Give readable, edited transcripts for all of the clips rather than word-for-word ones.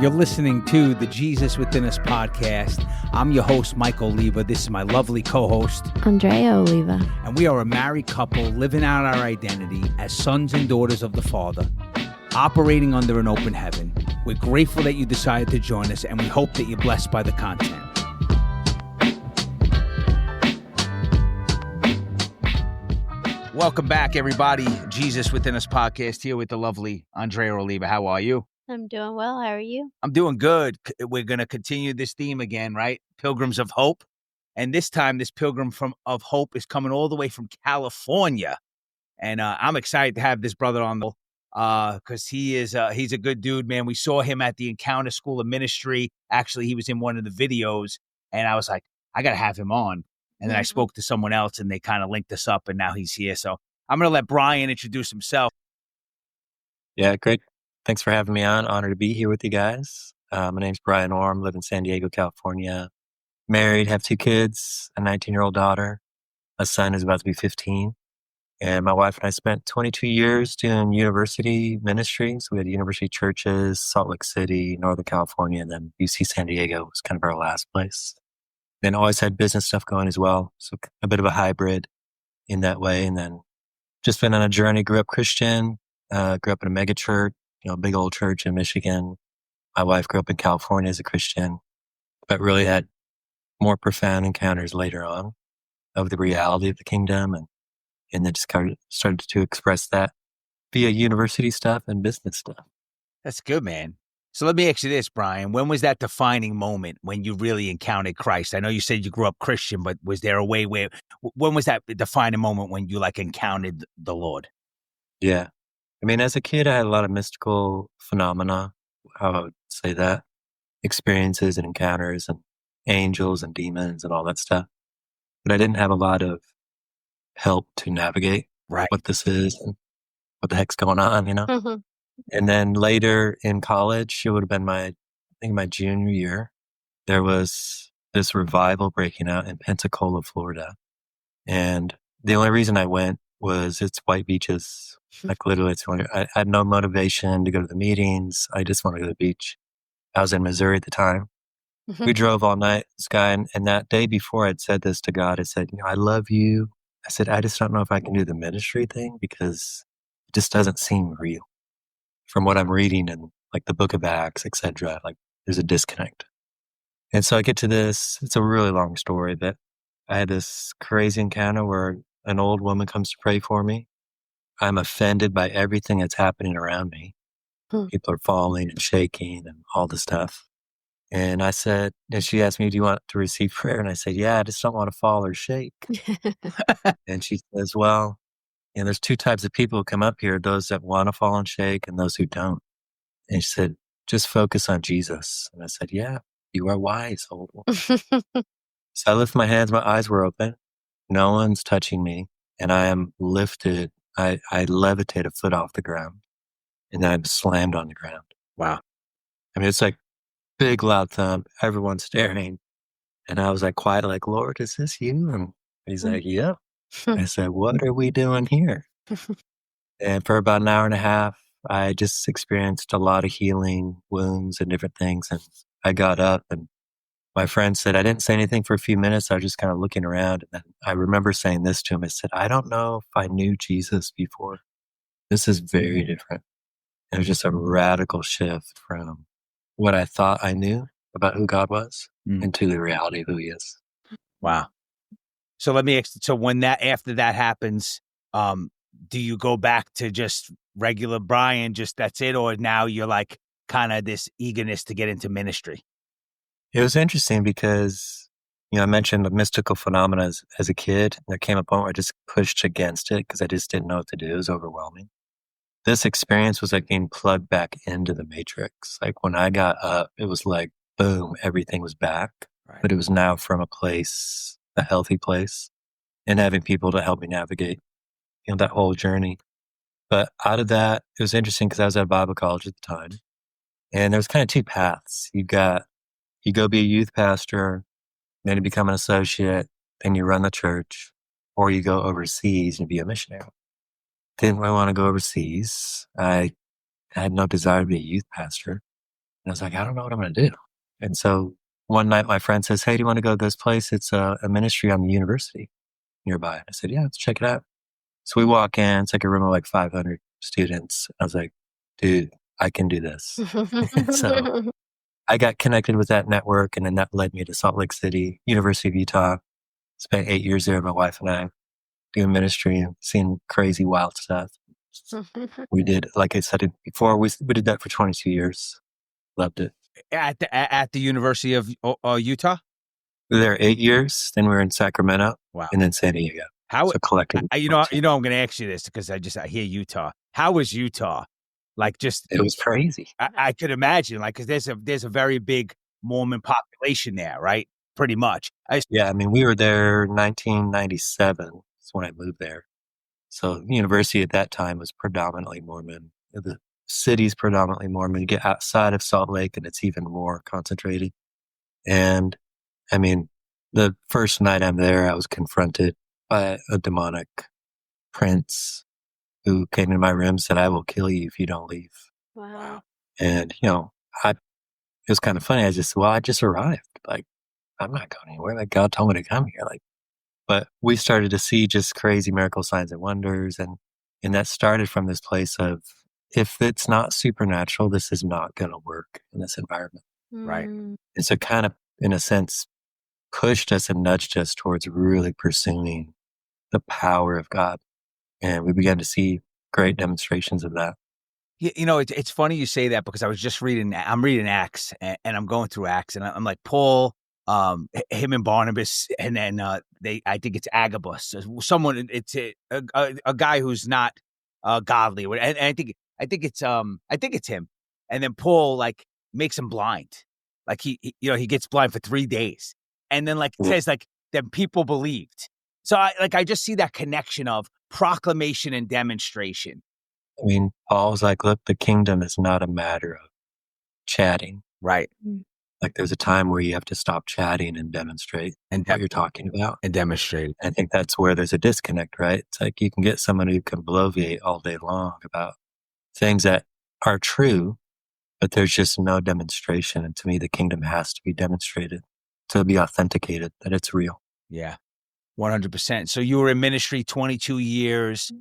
You're listening to the Jesus Within Us podcast. I'm your host, Michael Oliva. This is my lovely co-host, Andrea Oliva. And we are a married couple living out our identity as sons and daughters of the Father, operating under an open heaven. We're grateful that you decided to join us, and we hope that you're blessed by the content. Welcome back, everybody. Jesus Within Us podcast here with the lovely Andrea Oliva. How are you? I'm doing well. How are you? I'm doing good. We're going to continue this theme again, right? Pilgrims of Hope. And this time, this pilgrim of hope is coming all the way from California. And I'm excited to have this brother on because he's a good dude, man. We saw him at the Encounter School of Ministry. Actually, he was in one of the videos. And I was like, I got to have him on. And then I spoke to someone else and they kind of linked us up and now he's here. So I'm going to let Brian introduce himself. Yeah, great. Thanks for having me on. Honored to be here with you guys. My name's Brian Orme, live in San Diego, California. Married, have 2 kids, a 19-year-old daughter, a son who's about to be 15. And my wife and I spent 22 years doing university ministries. We had university churches, Salt Lake City, Northern California, and then UC San Diego was kind of our last place. Then always had business stuff going as well. So a bit of a hybrid in that way. And then just been on a journey, grew up Christian, grew up in a mega church, big old church in Michigan. My wife grew up in California as a Christian, but really had more profound encounters later on of the reality of the kingdom. And then just kind of started to express that via university stuff and business stuff. That's good, man. So let me ask you this, Brian. When was that defining moment when you really encountered Christ? I know you said you grew up Christian, but was there a way when was that defining moment when you encountered the Lord? Yeah. I mean, as a kid, I had a lot of mystical phenomena, how I would say that, experiences and encounters and angels and demons and all that stuff. But I didn't have a lot of help to navigate what this is and what the heck's going on, Mm-hmm. And then later in college, it would have been my junior year, there was this revival breaking out in Pensacola, Florida. And the only reason I went was it's white beaches. Literally, I had no motivation to go to the meetings. I just wanted to go to the beach. I was in Missouri at the time. Mm-hmm. We drove all night, this guy, and that day before I'd said this to God, I said, I love you. I said, I just don't know if I can do the ministry thing because it just doesn't seem real. From what I'm reading in the book of Acts, etc., there's a disconnect. And so I get to this, it's a really long story, but I had this crazy encounter where an old woman comes to pray for me. I'm offended by everything that's happening around me. People are falling and shaking and all this stuff. And she asked me, do you want to receive prayer? And I said, yeah, I just don't want to fall or shake. And she says, well, there's 2 types of people who come up here, those that want to fall and shake and those who don't. And she said, just focus on Jesus. And I said, yeah, you are wise, old woman. So I lift my hands, my eyes were open. No one's touching me. And I am lifted. I levitate a foot off the ground. And then I'm slammed on the ground. Wow. I mean, it's big, loud thump. Everyone's staring. And I was quiet, Lord, is this you? And he's like, yep. I said, what are we doing here? And for about an hour and a half, I just experienced a lot of healing, wounds and different things. And I got up and my friend said, I didn't say anything for a few minutes. I was just kind of looking around. And then I remember saying this to him. I said, I don't know if I knew Jesus before. This is very different. It was just a radical shift from what I thought I knew about who God was into the reality of who he is. Wow. So after that happens, do you go back to just regular Brian, just that's it? Or now you're kind of this eagerness to get into ministry? It was interesting because, I mentioned the mystical phenomena as a kid. There came a point where I just pushed against it because I just didn't know what to do. It was overwhelming. This experience was being plugged back into the matrix. When I got up, it was boom, everything was back. Right. But it was now from a healthy place, and having people to help me navigate, that whole journey. But out of that, it was interesting because I was at Bible college at the time, and there was kind of 2 paths. You go be a youth pastor, then you become an associate, then you run the church, or you go overseas and be a missionary. Didn't really want to go overseas. I had no desire to be a youth pastor. I was like, I don't know what I'm going to do. And so one night my friend says, hey, do you want to go to this place? It's a ministry on the university nearby. I said, yeah, let's check it out. So we walk in, it's like a room of like 500 students. I was like, dude, I can do this. So I got connected with that network, and then that led me to Salt Lake City, University of Utah. Spent 8 years there, my wife and I, doing ministry and seeing crazy, wild stuff. We did, like I said before, we did that for 22 years. Loved it. At the University of Utah? We were there 8 years. Then we were in Sacramento. Wow. And then San Diego. So collectively. I'm going to ask you this because I hear Utah. How was Utah? Like, just it was crazy. I could imagine, like, because there's a very big Mormon population there, right? Pretty much. Yeah, I mean, we were there 1997. That's when I moved there. So the university at that time was predominantly Mormon. The city's predominantly Mormon. You get outside of Salt Lake and it's even more concentrated. And I mean, the first night I'm there, I was confronted by a demonic prince who came in my room and said, I will kill you if you don't leave. Wow. And, it was kind of funny. I just arrived. Like, I'm not going anywhere. Like, God told me to come here. Like, but we started to see just crazy miracle signs and wonders. And that started from this place of, if it's not supernatural, this is not going to work in this environment. Right. Mm. And so kind of, in a sense, pushed us and nudged us towards really pursuing the power of God. And we began to see great demonstrations of that. It's funny you say that because I'm reading Acts and I'm going through Acts and I'm like, Paul, him and Barnabas, and then I think it's Agabus, someone, it's a guy who's not godly, and I think it's him, and then Paul like makes him blind, like he gets blind for 3 days, and then like it says like then people believed. So I just see that connection of proclamation and demonstration. I mean, Paul was like, look, the kingdom is not a matter of chatting. Right. Like there's a time where you have to stop chatting and demonstrate what you're talking about. And demonstrate. I think that's where there's a disconnect, right? It's like you can get someone who can bloviate all day long about things that are true, but there's just no demonstration. And to me, the kingdom has to be demonstrated to be authenticated, that it's real. Yeah, 100%. So you were in ministry 22 years,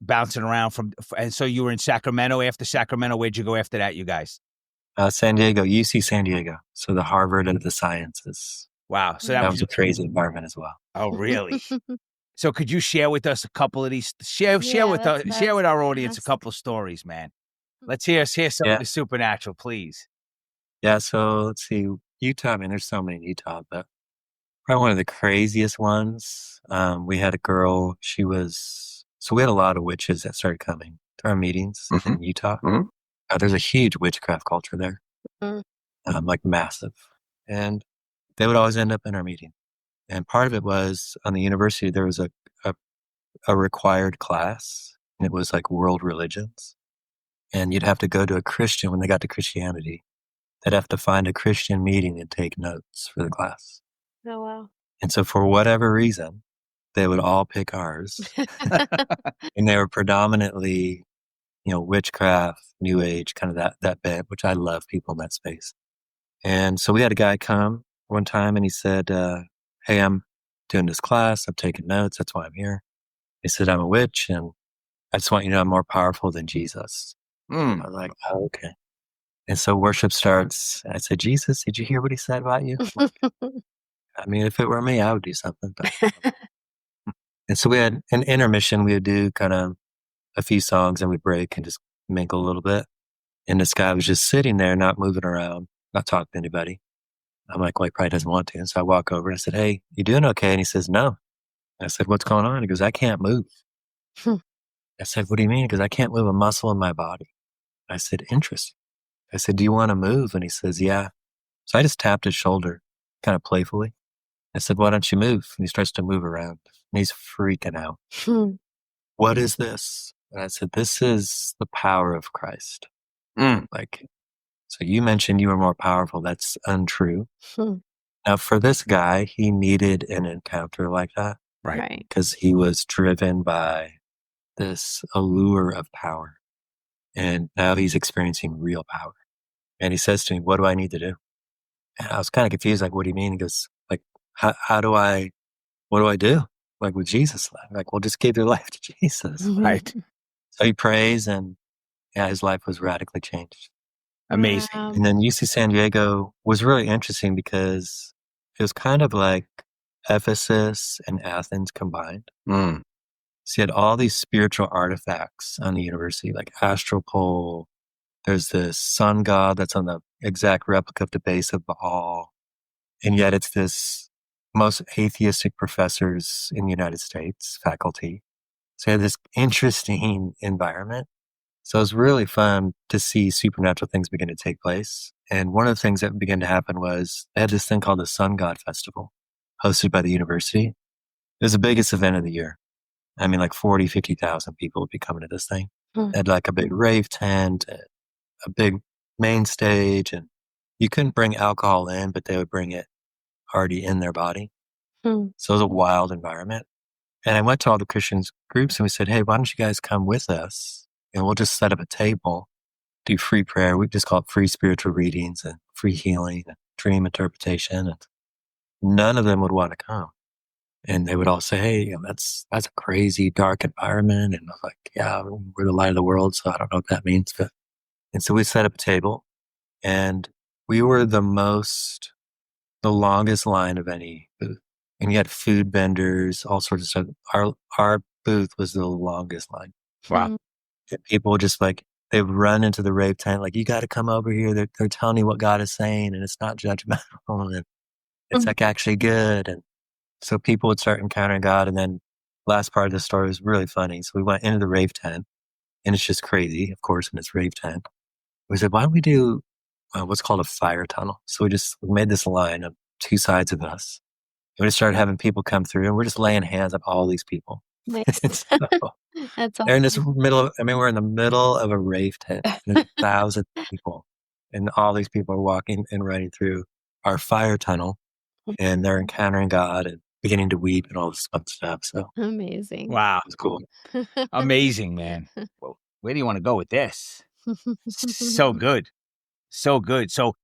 bouncing around and so you were in Sacramento. After Sacramento, where'd you go after that, you guys? San Diego, UC San Diego. So the Harvard of the sciences. Wow. So that was a crazy environment as well. Oh, really? So could you share with us a couple of these, share with our audience a couple of stories, man. Let's hear some of the supernatural, please. Yeah. So let's see, Utah, I mean, there's so many in Utah, but probably one of the craziest ones. We had a girl, so we had a lot of witches that started coming to our meetings in Utah. There's a huge witchcraft culture there, like massive. And they would always end up in our meeting. And part of it was on the university, there was a required class, and it was like world religions. And you'd have to go to a Christian when they got to Christianity. They'd have to find a Christian meeting and take notes for the class. Oh, wow. And so for whatever reason, they would all pick ours. And they were predominantly, witchcraft, new age, kind of that bent, which I love people in that space. And so we had a guy come one time and he said, hey, I'm doing this class. I'm taking notes. That's why I'm here. He said, I'm a witch and I just want you to know I'm more powerful than Jesus. I was like, oh, okay. And so worship starts. I said, Jesus, did you hear what he said about you? I mean, if it were me, I would do something. But... And so we had an intermission. We would do kind of a few songs and we'd break and just mingle a little bit. And this guy was just sitting there, not moving around, not talking to anybody. I'm like, well, he probably doesn't want to. And so I walk over and I said, hey, you doing okay? And he says, no. I said, what's going on? He goes, I can't move. I said, what do you mean? He goes, I can't move a muscle in my body. I said, interesting. I said, do you want to move? And he says, yeah. So I just tapped his shoulder kind of playfully. I said, why don't you move? And he starts to move around and he's freaking out. What is this? And I said, this is the power of Christ. Like, so you mentioned you were more powerful. That's untrue. Now for this guy, he needed an encounter like that. Right. Because he was driven by this allure of power. And now he's experiencing real power. And he says to me, what do I need to do? And I was kind of confused, like, what do you mean? He goes, like, what do I do? Like with Jesus? Like, well, just give your life to Jesus. Right. So he prays and yeah, his life was radically changed. Amazing. And then UC San Diego was really interesting because it was kind of like Ephesus and Athens combined. Mm. So you had all these spiritual artifacts on the university, like astral pole. There's this sun god that's on the exact replica of the base of Baal. And yet it's this most atheistic professors in the United States, faculty. So you had this interesting environment. So it was really fun to see supernatural things begin to take place. And one of the things that began to happen was they had this thing called the Sun God Festival, hosted by the university. It was the biggest event of the year. I mean, like 40, 50,000 people would be coming to this thing. They had like a big rave tent, a big main stage, and you couldn't bring alcohol in, but they would bring it already in their body. So it was a wild environment. And I went to all the Christian groups and we said, hey, why don't you guys come with us? And we'll just set up a table, do free prayer. We just call it free spiritual readings and free healing and dream interpretation. And none of them would want to come. And they would all say, hey, that's a crazy, dark environment. And I was like, yeah, we're the light of the world. So I don't know what that means. And so we set up a table and we were the longest line of any booth. And you had food vendors, all sorts of stuff. Our booth was the longest line. Wow. And people just like, they would run into the rave tent, like, you got to come over here. They're telling you what God is saying, and it's not judgmental, and it's like actually good. And so people would start encountering God. And then last part of the story was really funny. So we went into the rave tent, and it's just crazy, of course, in this rave tent. We said, why don't we do what's called a fire tunnel? So we made this line of two sides of us. We just started having people come through, and we're just laying hands on all these people. Nice. So That's they're in this awesome. we're in the middle of a rave tent. There's 1,000 people, and all these people are walking and running through our fire tunnel, and they're encountering God and beginning to weep and all this fun stuff. So it Amazing. Wow. was cool. Amazing, man. Well, where do you want to go with this? So good. So good. So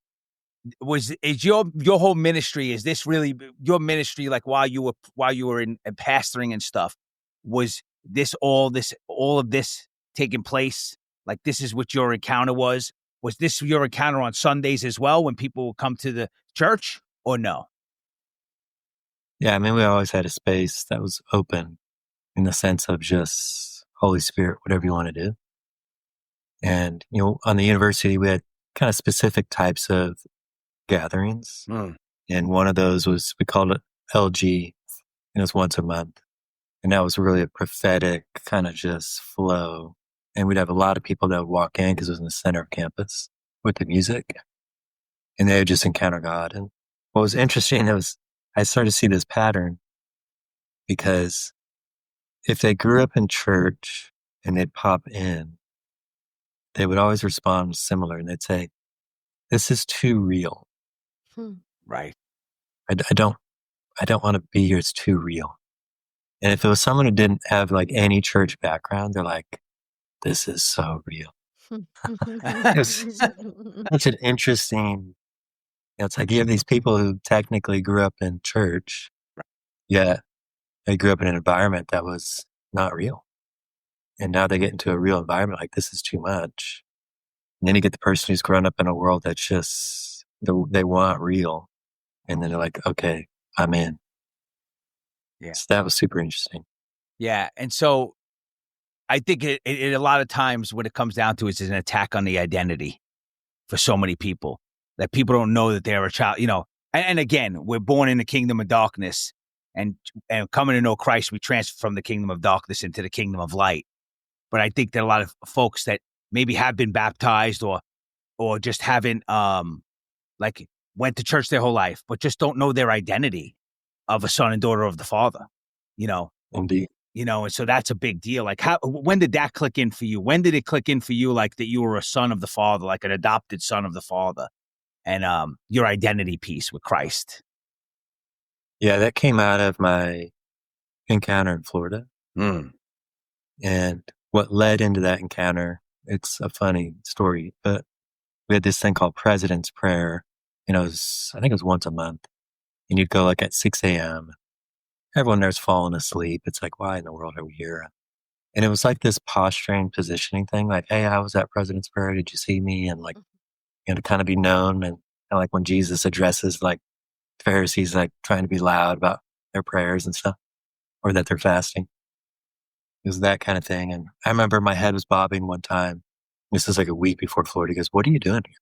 is your whole ministry, is this really your ministry, like while you were in pastoring and stuff, was all of this taking place? Like this is what your encounter was? Was this your encounter on Sundays as well when people would come to the church, or no? Yeah, I mean, we always had a space that was open in the sense of just Holy Spirit, whatever you want to do. And, on the university, we had kind of specific types of gatherings. And one of those was, we called it LG, and it was once a month. And that was really a prophetic kind of just flow. And we'd have a lot of people that would walk in because it was in the center of campus with the music. And they would just encounter God. And what was interesting was I started to see this pattern because if they grew up in church and they'd pop in, they would always respond similar. And they'd say, this is too real. Right. I don't want to be here. It's too real. And if it was someone who didn't have like any church background, they're like, this is so real. It was such an interesting, it's like you have these people who technically grew up in church, yet they grew up in an environment that was not real. And now they get into a real environment like this is too much. And then you get the person who's grown up in a world that's just, they want real. And then they're like, okay, I'm in. Yeah. So that was super interesting. Yeah. And so I think it a lot of times what it comes down to is an attack on the identity for so many people, that people don't know that they're a child, and again, we're born in the kingdom of darkness, and coming to know Christ, we transfer from the kingdom of darkness into the kingdom of light. But I think that a lot of folks that maybe have been baptized or just haven't, like went to church their whole life, but just don't know their identity of a son and daughter of the Father, Indeed. and so that's a big deal. Like when did that click in for you? When did it click in for you, like that you were a son of the Father, like an adopted son of the Father, and your identity piece with Christ? Yeah, that came out of my encounter in Florida. And what led into that encounter, it's a funny story, but we had this thing called President's Prayer. I think it was once a month. And you'd go like at 6 a.m. Everyone there's falling asleep. It's like, why in the world are we here? And it was like this posturing, positioning thing. Like, hey, I was at President's Prayer. Did you see me? And like, to kind of be known. And like when Jesus addresses like Pharisees, like trying to be loud about their prayers and stuff, or that they're fasting. It was that kind of thing. And I remember my head was bobbing one time. This was like a week before Florida. He goes, what are you doing here?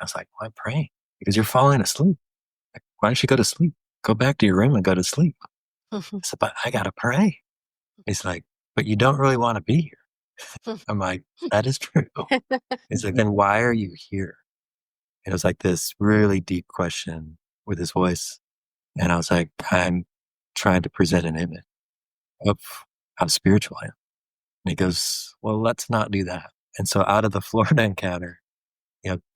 I was like, well, I'm praying. Because you're falling asleep. Like, why don't you go to sleep? Go back to your room and go to sleep. I said, but I got to pray. He's like, but you don't really want to be here. I'm like, that is true. He's like, then why are you here? And it was like this really deep question with his voice. And I was like, I'm trying to present an image of how spiritual I am. And he goes, well, let's not do that. And so out of the Florida encounter,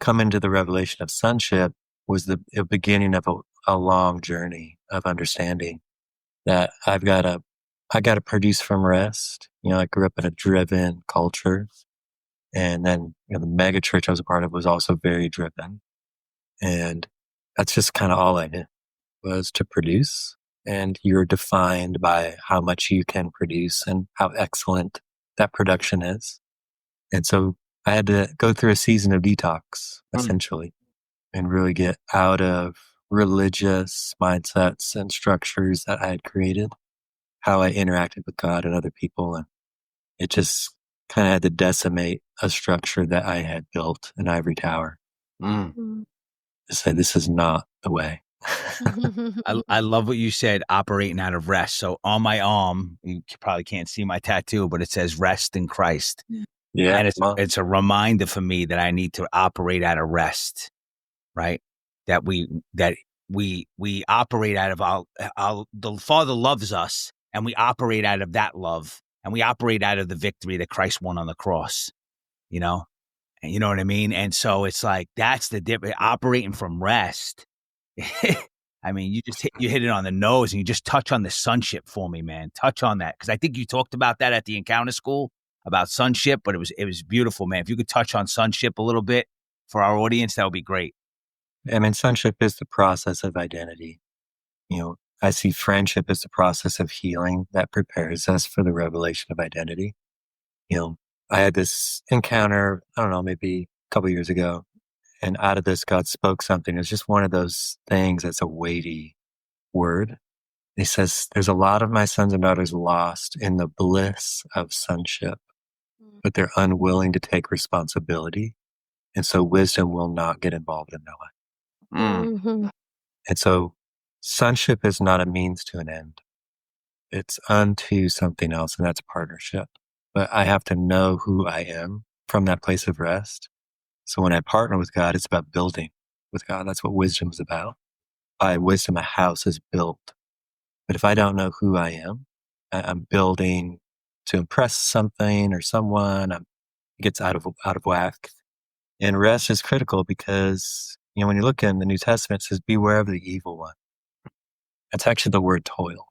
coming to the revelation of sonship was the beginning of a long journey of understanding that I got to produce from rest. I grew up in a driven culture. And then, the mega church I was a part of was also very driven. And that's just kind of all I knew was to produce. And you're defined by how much you can produce and how excellent that production is. And so I had to go through a season of detox, essentially, and really get out of religious mindsets and structures that I had created, how I interacted with God and other people. And it just kind of had to decimate a structure that I had built, an ivory tower. To say, this is not the way. I love what you said, operating out of rest. So on my arm, you probably can't see my tattoo, but it says rest in Christ. Yeah. And it's a reminder for me that I need to operate out of rest, right? That we operate out of the Father loves us, and we operate out of that love, and we operate out of the victory that Christ won on the cross, and you know what I mean? And so it's like, that's the difference, operating from rest. I mean, you hit it on the nose, and you just touch on the sonship for me, man. Touch on that. Cause I think you talked about that at the encounter school about sonship, but it was beautiful, man. If you could touch on sonship a little bit for our audience, that would be great. I mean, sonship is the process of identity. I see friendship as the process of healing that prepares us for the revelation of identity. I had this encounter, I don't know, maybe a couple years ago. And out of this, God spoke something. It's just one of those things that's a weighty word. He says, there's a lot of my sons and daughters lost in the bliss of sonship, but they're unwilling to take responsibility. And so wisdom will not get involved in their life. Mm-hmm. And so sonship is not a means to an end. It's unto something else, and that's partnership. But I have to know who I am from that place of rest. So when I partner with God, it's about building with God. That's what wisdom is about. By wisdom, a house is built. But if I don't know who I am, I'm building to impress something or someone. It gets out of whack. And rest is critical because, when you look in the New Testament, it says, beware of the evil one. That's actually the word toil.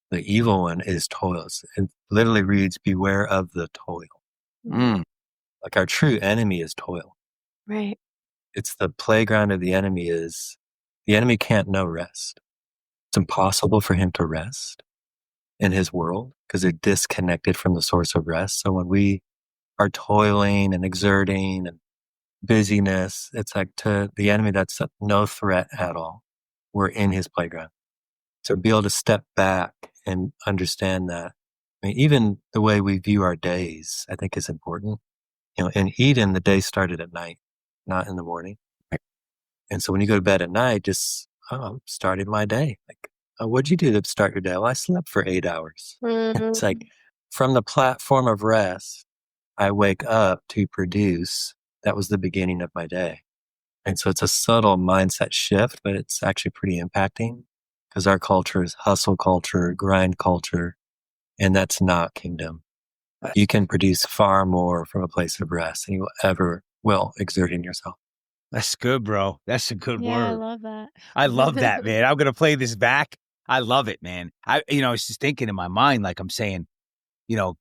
The evil one is toil. It literally reads, beware of the toil. Like our true enemy is toil. Right. It's the playground of the enemy can't know rest. It's impossible for him to rest in his world because they're disconnected from the source of rest. So when we are toiling and exerting and busyness, it's like to the enemy, that's no threat at all. We're in his playground. So be able to step back and understand that. I mean, even the way we view our days, I think is important. In Eden, the day started at night, not in the morning. And so when you go to bed at night, just, started my day. Like, what'd you do to start your day? Well, I slept for 8 hours. It's like from the platform of rest, I wake up to produce. That was the beginning of my day. And so it's a subtle mindset shift, but it's actually pretty impacting because our culture is hustle culture, grind culture, and that's not kingdom. You can produce far more from a place of rest than you ever will exerting yourself. That's good, bro. That's a good Yeah, I word. love that. I love that, man. I'm going to play this back. I love it, man. I was just thinking in my mind, like I'm saying,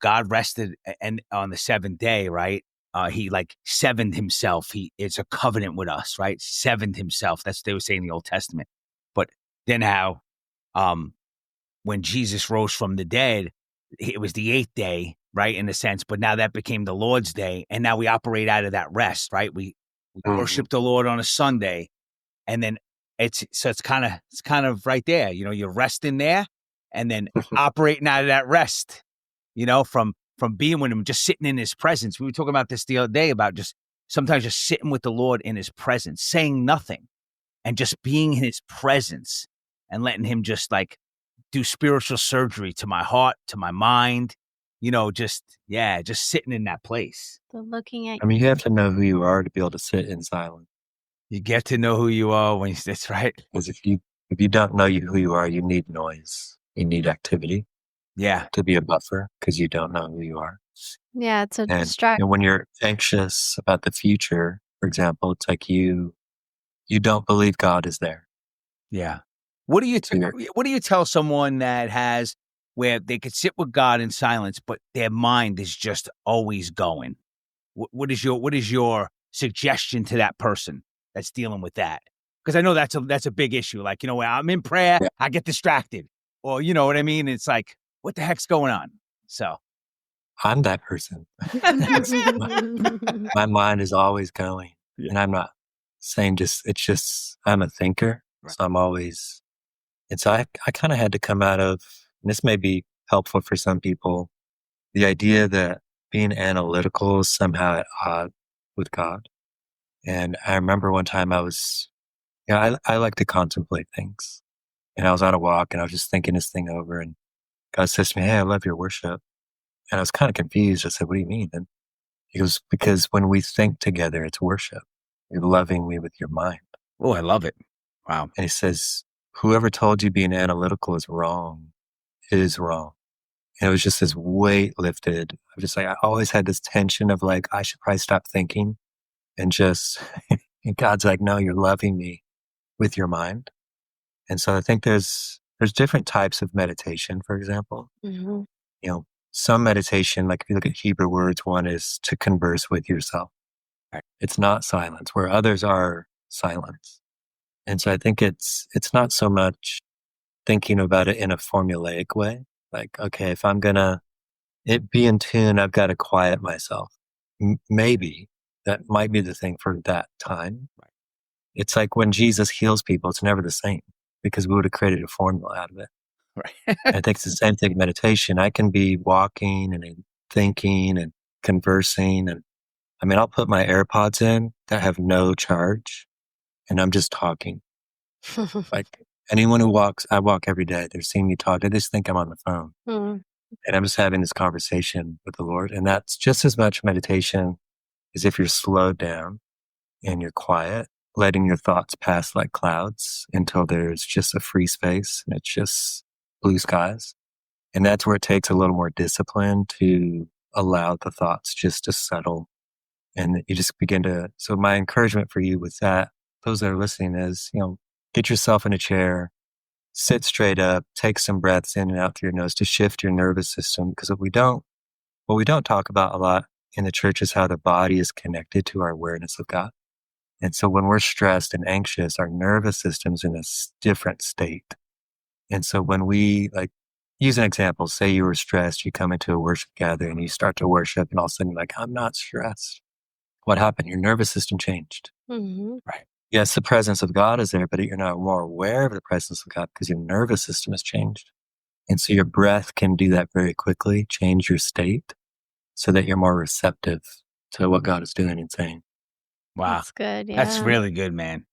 God rested and on the seventh day, right? he like severed himself. It's a covenant with us, right? Severed himself. That's what they were saying in the Old Testament. But then how, when Jesus rose from the dead, it was the 8th day, right? In a sense, but now that became the Lord's day. And now we operate out of that rest, right? We worship the Lord on a Sunday, and then it's kind of right there, you're resting there and then operating out of that rest, from being with him, just sitting in his presence. We were talking about this the other day about just sometimes just sitting with the Lord in his presence, saying nothing and just being in his presence and letting him just like do spiritual surgery to my heart, to my mind, just sitting in that place. So looking at I mean, you have to know who you are to be able to sit in silence. You get to know who you are that's right. Because if you don't know who you are, you need noise. You need activity. Yeah. To be a buffer because you don't know who you are. Yeah, it's a And distraction. when you're anxious about the future, for example, it's like you don't believe God is there. Yeah. What do you tell someone that has where they could sit with God in silence, but their mind is just always going? What is your suggestion to that person that's dealing with that? Because I know that's a big issue. Like, when I'm in prayer, Yeah. I get distracted, or you know what I mean? It's like, what the heck's going on? So I'm that person. My mind is always going. Yeah. And I'm not saying it's just, I'm a thinker. Right. So I'm always, and so I kind of had to come out of, and this may be helpful for some people, the idea that being analytical is somehow at odds with God. And I remember one time I like to contemplate things. And I was on a walk and I was just thinking this thing over, and God says to me, "Hey, I love your worship." And I was kind of confused. I said, "What do you mean?" And he goes, "Because when we think together, it's worship. You're loving me with your mind." Oh, I love it. Wow. And he says, "Whoever told you being analytical is wrong, is wrong." And it was just this weight lifted. I'm just like, I always had this tension of like, I should probably stop thinking and just, and God's like, "No, you're loving me with your mind." And so I think there's different types of meditation, for example. Mhm. Some meditation, like if you look at Hebrew words, one is to converse with yourself. Right. It's not silence, where others are silence. And so I think it's not so much thinking about it in a formulaic way. Like, okay, if I'm gonna be in tune, I've got to quiet myself. Maybe that might be the thing for that time. Right. It's like when Jesus heals people, it's never the same because we would have created a formula out of it. Right. I think it's the same thing with meditation. I can be walking and thinking and conversing. And I mean, I'll put my AirPods in that have no charge and I'm just talking. Like anyone who walks, I walk every day. They're seeing me talk. They just think I'm on the phone. Mhm. And I'm just having this conversation with the Lord. And that's just as much meditation as if you're slowed down and you're quiet, letting your thoughts pass like clouds until there's just a free space and it's just blue skies. And that's where it takes a little more discipline to allow the thoughts just to settle. And you just begin to, so my encouragement for you with that, those that are listening is, get yourself in a chair, sit straight up, take some breaths in and out through your nose to shift your nervous system. Because what we don't talk about a lot in the church is how the body is connected to our awareness of God. And so when we're stressed and anxious, our nervous system's in a different state. And so when we use an example, say you were stressed, you come into a worship gathering and you start to worship and all of a sudden you're like, I'm not stressed. What happened? Your nervous system changed. Mhm. Right. Yes, the presence of God is there, but you're now more aware of the presence of God because your nervous system has changed. And so your breath can do that very quickly, change your state so that you're more receptive to what God is doing and saying. Wow. That's good. That's Yeah. really good, man.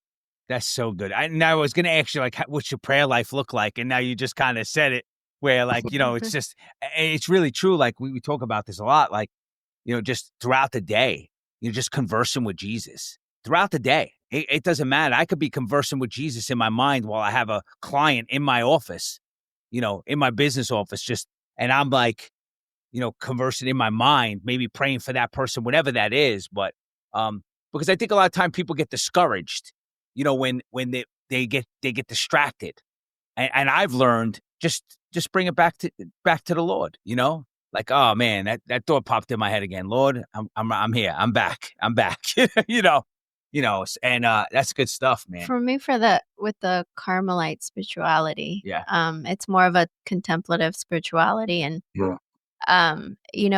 That's so good. Now I was going to ask you, like, what's your prayer life look like? And now you just kind of said it where, like, it's just, it's really true. Like, we talk about this a lot, like, just throughout the day, you're just conversing with Jesus throughout the day. It doesn't matter. I could be conversing with Jesus in my mind while I have a client in my office, in my business office, and I'm like, conversing in my mind, maybe praying for that person, whatever that is. But, because I think a lot of time people get discouraged, when they get distracted. And I've learned just bring it back to the Lord, like, oh man, that thought popped in my head again. Lord, I'm here. I'm back. I'm back. And that's good stuff, man. For me, with the Carmelite spirituality, Yeah. it's more of a contemplative spirituality. And, Yeah.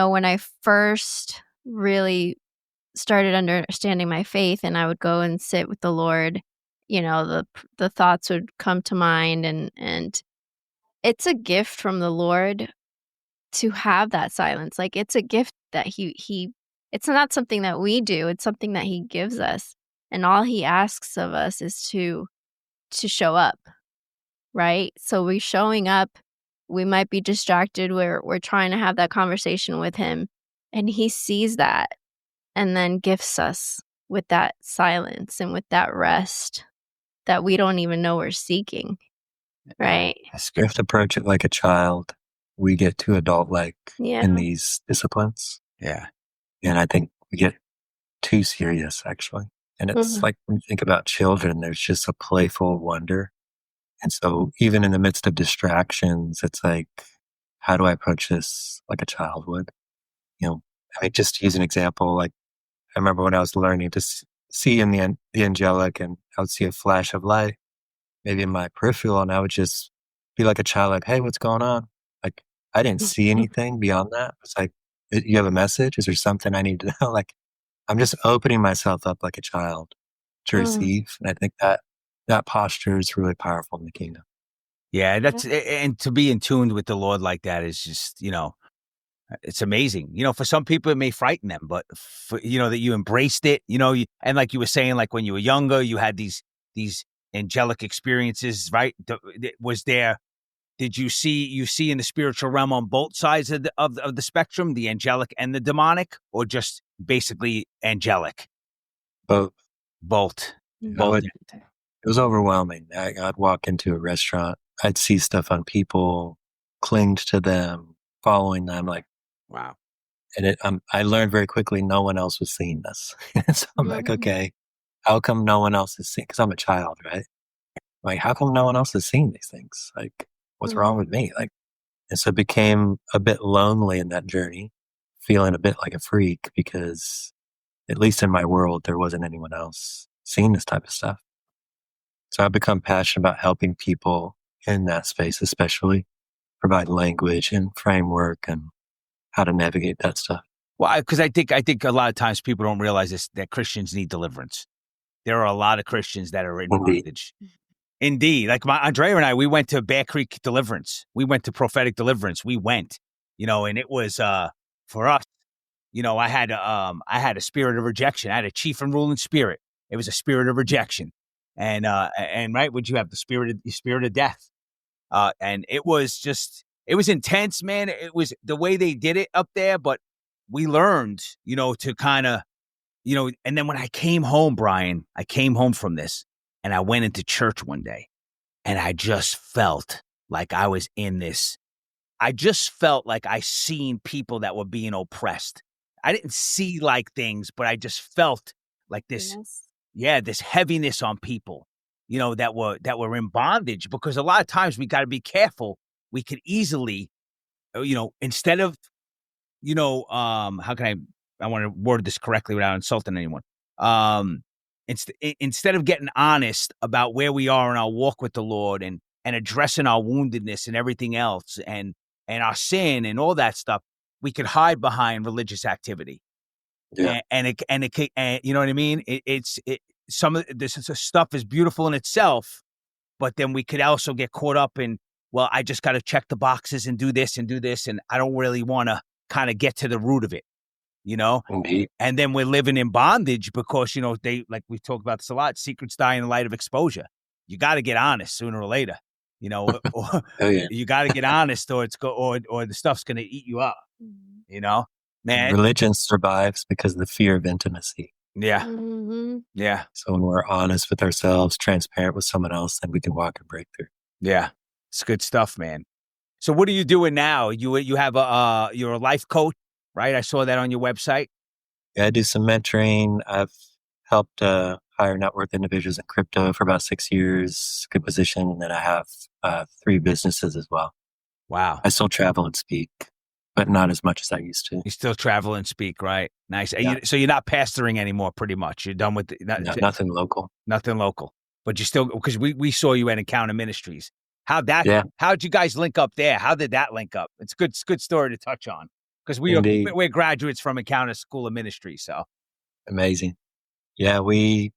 when I first really started understanding my faith and I would go and sit with the Lord, the thoughts would come to mind, and it's a gift from the Lord to have that silence. Like, it's a gift that he it's not something that we do, it's something that he gives us. And all he asks of us is to show up, right? So we're showing up, we might be distracted, we're trying to have that conversation with him, and he sees that and then gifts us with that silence and with that rest that we don't even know we're seeking, right? That's You good. have to approach it like a child. We get too adult-like Yeah. in these disciplines. Yeah. And I think we get too serious, actually. And it's Mhm. like when you think about children, there's just a playful wonder. And so even in the midst of distractions, it's like, how do I approach this like a child would? I mean, just to use an example, like I remember when I was learning to see in the angelic, and I would see a flash of light, maybe in my peripheral, and I would just be like a child, like, hey, what's going on? Like, I didn't see anything beyond that. It's like, you have a message? Is there something I need to know? Like, I'm just opening myself up like a child to Mm. receive. And I think that posture is really powerful in the kingdom. Yeah, and to be in tune with the Lord like that is just, it's amazing. For some people it may frighten them, but that you embraced it, and like you were saying, like when you were younger, you had these angelic experiences, right? Did you see in the spiritual realm on both sides of the spectrum, the angelic and the demonic, or just basically angelic? Both. Both. Oh, Both. it was overwhelming. I'd walk into a restaurant, I'd see stuff on people, clinged to them, following them, like, Wow. and I learned very quickly no one else was seeing this. So I'm like, Mhm. okay, how come no one else is seeing? Because I'm a child, right? Like, how come no one else is seeing these things? Like, what's wrong Mhm. with me? Like, and so it became a bit lonely in that journey, feeling a bit like a freak because, at least in my world, there wasn't anyone else seeing this type of stuff. So I've become passionate about helping people in that space, especially provide language and framework and how to navigate that stuff. Well, because I think a lot of times people don't realize this, that Christians need deliverance. There are a lot of Christians that are in Indeed. bondage. Indeed. Like my Andrea and I, we went to Bear Creek Deliverance. We went to Prophetic Deliverance. We went, and it was for us, I had a spirit of rejection. I had a chief and ruling spirit. It was a spirit of rejection. And right, would you have the spirit of death? And it was intense, man. It was the way they did it up there, but we learned, to kind of, and then when I came home, Brian, I came home from this and I went into church one day and I just felt like I was in this. I just felt like I seen people that were being oppressed. I didn't see like things, but I just felt like this, Goodness. this heaviness on people, that were in bondage, because a lot of times we got to be careful. We could easily, instead of, how can I want to word this correctly without insulting anyone. Um, instead of getting honest about where we are in our walk with the Lord, and addressing our woundedness and everything else, and our sin and all that stuff, we could hide behind religious activity. Yeah. And you know what I mean? Some of this stuff is beautiful in itself, but then we could also get caught up in, well, I just got to check the boxes and do this and do this, and I don't really want to kind of get to the root of it, you know? Indeed. And then we're living in bondage because, they, like we talk about this a lot, secrets die in the light of exposure. You got to get honest sooner or later, or Oh, yeah. you got to get honest, or or the stuff's going to eat you up, Mhm. man. Religion survives because of the fear of intimacy. Yeah. Mhm. Yeah. So when we're honest with ourselves, transparent with someone else, then we can walk and break through. Yeah. It's good stuff, man. So what are you doing now? You have you're a life coach, right? I saw that on your website. Yeah, I do some mentoring. I've helped higher net worth individuals in crypto for about 6 years. Good position. And then I have 3 businesses as well. Wow. I still travel and speak. but not as much as I used to. You still travel and speak, right? Nice. Yeah. So you're not pastoring anymore, pretty much. You're done with Nothing local. Nothing local. But you still, because we saw you at Encounter Ministries. How'd you guys link up there? How did that link up? It's good story to touch on, because we're graduates from Encounter School of Ministry. So amazing. Yeah,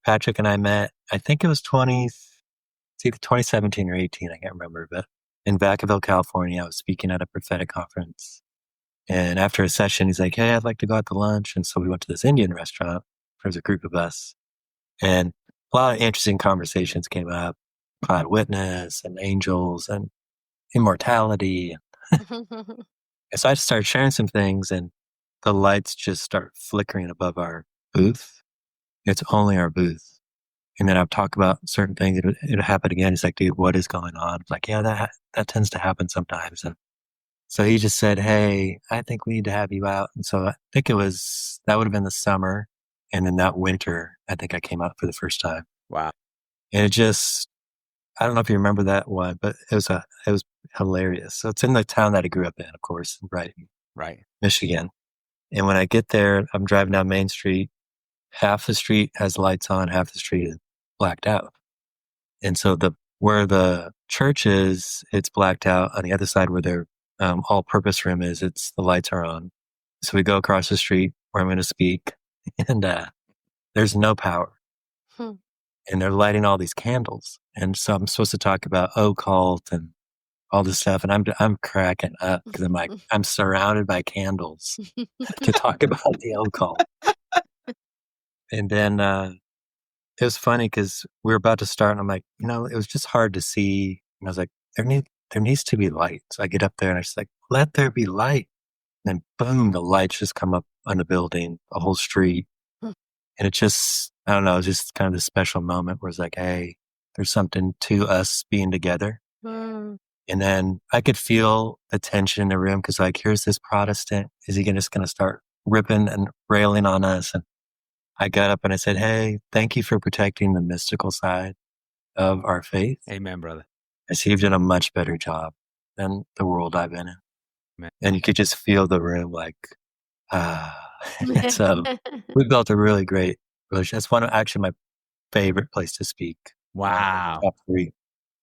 Patrick and I met, I think it was either 2017 or 18, I can't remember, but in Vacaville, California, I was speaking at a prophetic conference. And after a session, he's like, hey, I'd like to go out to lunch. And so we went to this Indian restaurant. There was a group of us. And a lot of interesting conversations came up, cloud witness and angels and immortality. And so I started sharing some things, and the lights just start flickering above our booth. It's only our booth. And then I'll talk about certain things. It'll happen again. He's like, dude, what is going on? I'm like, yeah, that tends to happen sometimes. And so he just said, hey, I think we need to have you out. And so I think that would have been the summer. And then that winter, I think I came out for the first time. wow. And I don't know if you remember that one, but it was hilarious. So it's in the town that I grew up in, of course, in Brighton, Right. Michigan. And when I get there, I'm driving down Main Street. Half the street has lights on, half the street is blacked out. And so where the church is, it's blacked out. On the other side where their all-purpose room is, the lights are on. So we go across the street where I'm going to speak, and there's no power. And they're lighting all these candles. And so I'm supposed to talk about occult and all this stuff. And I'm cracking up because I'm like, I'm surrounded by candles to talk about the occult. And then it was funny because we were about to start, and I'm like, it was just hard to see. And I was like, there needs to be light. So I get up there and I was like, let there be light. And then boom, the lights just come up on the building, a whole street. And it just, I don't know, it was just kind of this special moment where it's like, hey, there's something to us being together. And then I could feel the tension in the room because, like, here's this Protestant. Is he just going to start ripping and railing on us? And I got up and I said, hey, thank you for protecting the mystical side of our faith. Amen, brother. I see you've done a much better job than the world I've been in. Amen. And you could just feel the room like, So we built a really great relationship. That's actually my favorite place to speak. Wow. Top 3.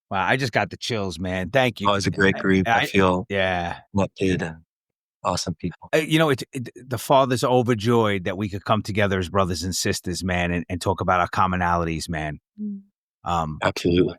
Wow. I just got the chills, man. Thank you. Oh, it's a great group. I feel connected and awesome people. The Father's overjoyed that we could come together as brothers and sisters, man, and talk about our commonalities, man. Absolutely.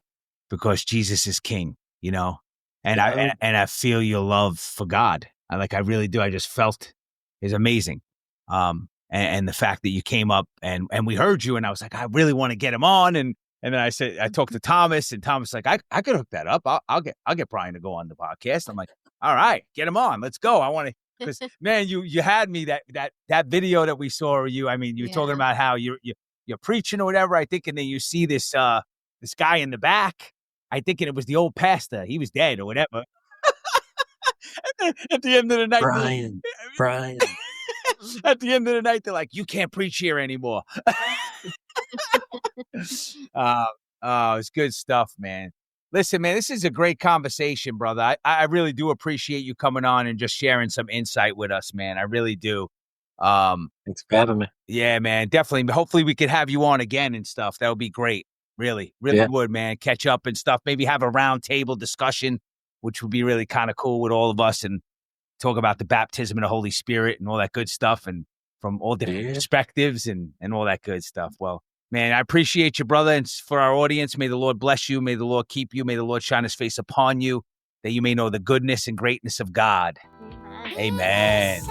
Because Jesus is King, and I feel your love for God. I really do. I just felt is amazing. And the fact that you came up and we heard you, and I was like, I really want to get him on. And then I talked to Thomas, and Thomas was like, I could hook that up. I'll get Brian to go on the podcast. I'm like, all right, get him on. Let's go. I want to, because man, you had me that video that we saw of you. I mean, you were talking about how you're preaching or whatever, I think. And then you see this guy in the back, I think it was the old pastor. He was dead or whatever. At the end of the night, Brian. At the end of the night, they're like, you can't preach here anymore. It's good stuff, man. Listen, man, this is a great conversation, brother. I really do appreciate you coming on and just sharing some insight with us, man. I really do. Thanks for having me. Yeah, man, definitely. Hopefully we could have you on again and stuff. That would be great. Really would, man. Catch up and stuff. Maybe have a round table discussion, which would be really kind of cool with all of us, and talk about the baptism of the Holy Spirit and all that good stuff, and from all different perspectives and all that good stuff. Well, man, I appreciate you, brother. And for our audience, may the Lord bless you. May the Lord keep you. May the Lord shine his face upon you, that you may know the goodness and greatness of God. Amen.